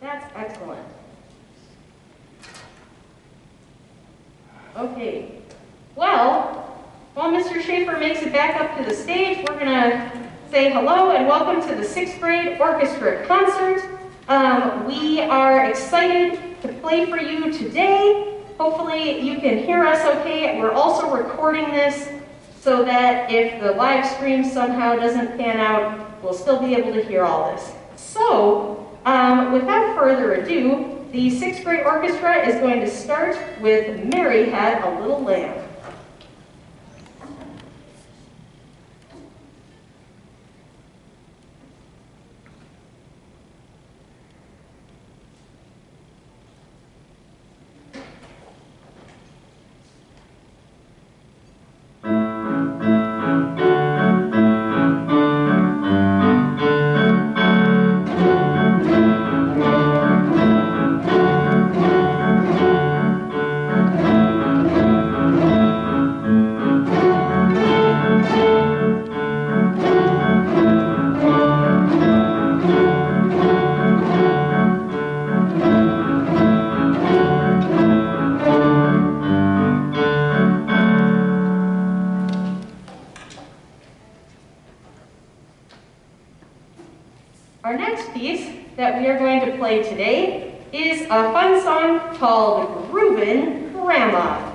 That's excellent. Okay. Well, while Mr. Schaefer makes it back up to the stage, we're going to say hello and welcome to the 6th grade orchestra concert. We are excited to play for you today. Hopefully you can hear us okay. We're also recording this so that if the live stream somehow doesn't pan out, we'll still be able to hear all this. So, without further ado, the 6th grade orchestra is going to start with Mary Had a Little Lamb. Our next piece that we are going to play today is a fun song called Groovin Grandma.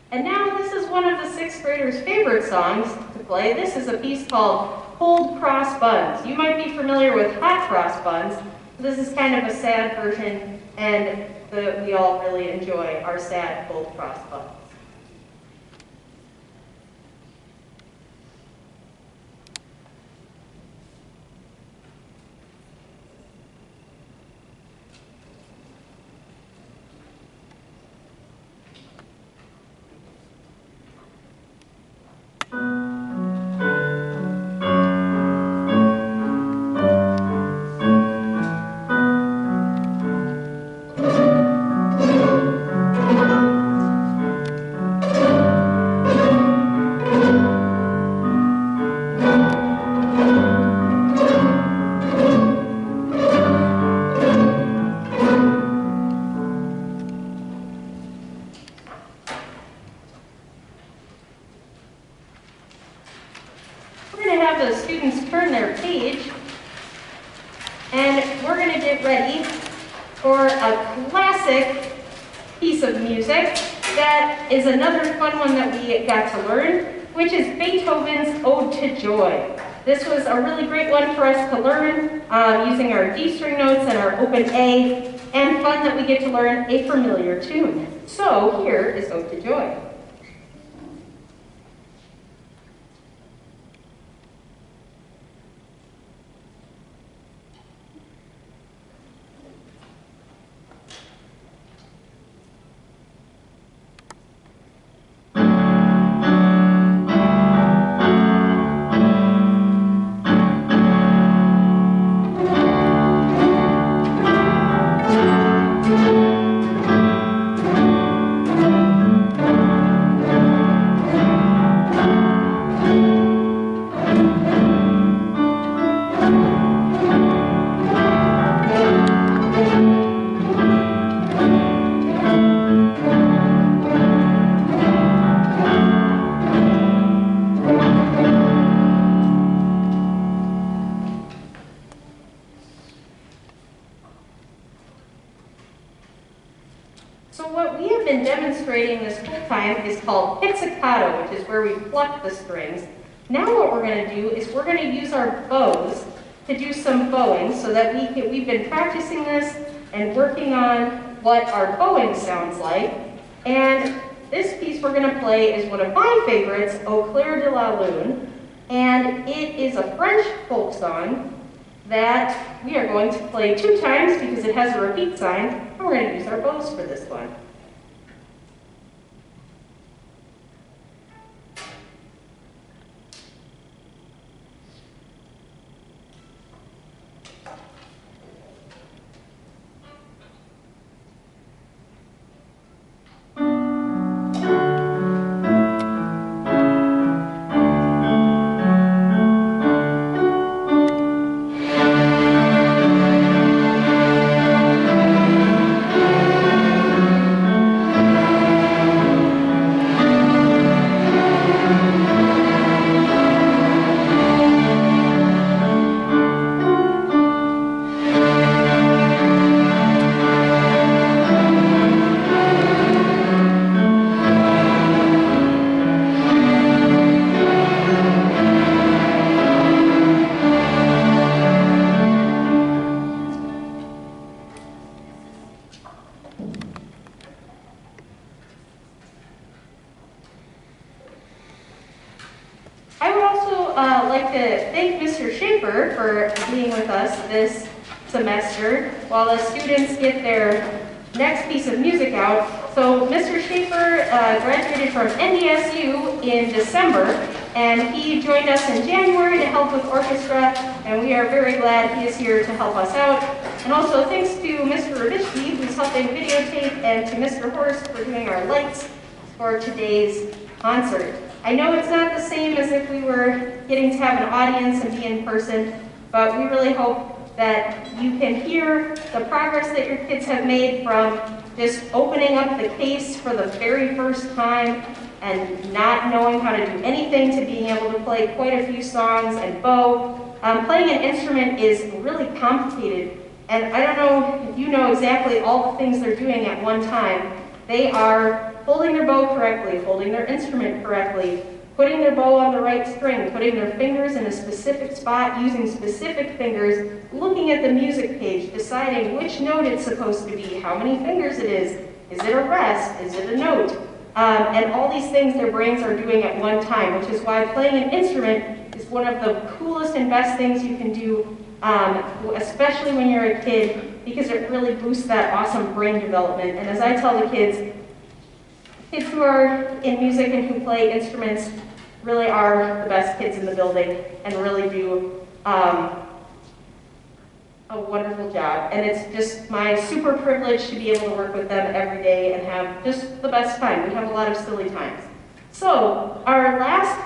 And now this is one of the 6th graders' favorite songs to play. This is a piece called Cold Cross Buns. You might be familiar with Hot Cross Buns. This is kind of a sad version, and we all really enjoy our sad Cold Cross Buns. We're going to have the students turn their page, and we're going to get ready for a classic piece of music that is another fun one that we got to learn, which is Beethoven's Ode to Joy. This was a really great one for us to learn using our D string notes and our open A, and fun that we get to learn a familiar tune. So here is Ode to Joy. So what we have been demonstrating this whole time is called Pizzicato, which is where we pluck the strings. Now what we're going to do is we're going to use our bows to do some bowing so that we've been practicing this and working on what our bowing sounds like. And this piece we're going to play is one of my favorites, Au Clair de la Lune. And it is a French folk song that we are going to play 2 times because it has a repeat sign. And we're going to use our bows for this one. I would also like to thank Mr. Schaefer for being with us this semester while the students get their next piece of music out. So Mr. Schaefer graduated from NDSU in December, and he joined us in January to help with Orchestra, and we are very glad he is here to help us out. And also thanks to Mr. Rabishki, who's helping videotape, and to Mr. Horst for doing our lights for today's concert. I know it's not the same as if we were getting to have an audience and be in person, but we really hope that you can hear the progress that your kids have made from just opening up the case for the very first time and not knowing how to do anything to being able to play quite a few songs and bow. Playing an instrument is really complicated, and I don't know if you know exactly all the things they're doing at one time. They are holding their bow correctly, holding their instrument correctly, putting their bow on the right string, putting their fingers in a specific spot, using specific fingers, looking at the music page, deciding which note it's supposed to be, how many fingers it is it a rest, is it a note? And all these things their brains are doing at one time, which is why playing an instrument is one of the coolest and best things you can do, especially when you're a kid, because it really boosts that awesome brain development. And as I tell the kids who are in music and who play instruments really are the best kids in the building and really do a wonderful job. And it's just my super privilege to be able to work with them every day and have just the best time. We have a lot of silly times. So our last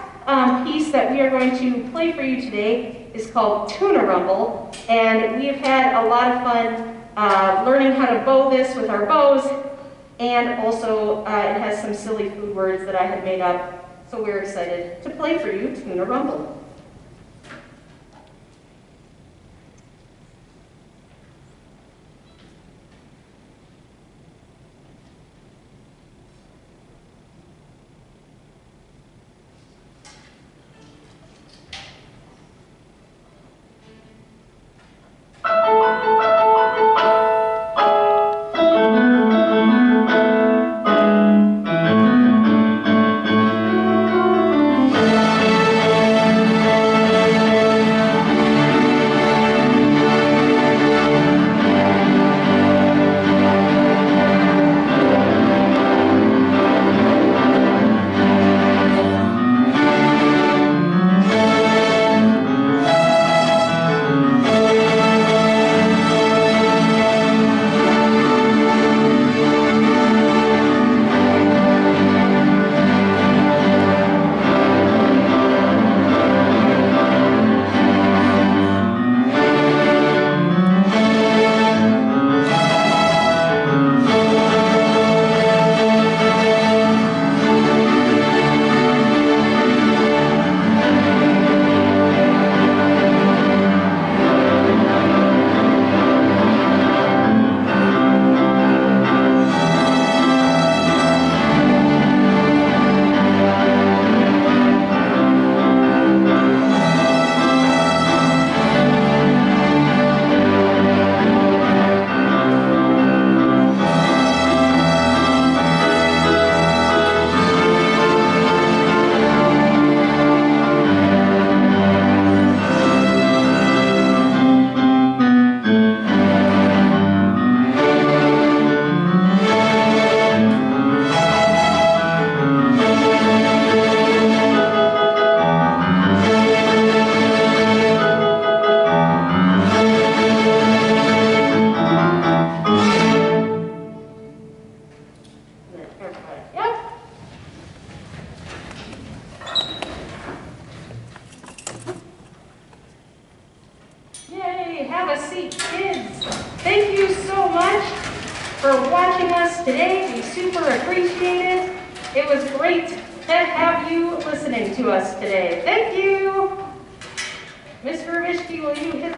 piece that we are going to play for you today is called Tuna Rumble. And we have had a lot of fun learning how to bow this with our bows. And also, it has some silly food words that I had made up, so we're excited to play for you Tuna Rumble. for watching us today. We super appreciate it. It was great to have you listening to us today. Thank you. Mr. Mishki, will you hit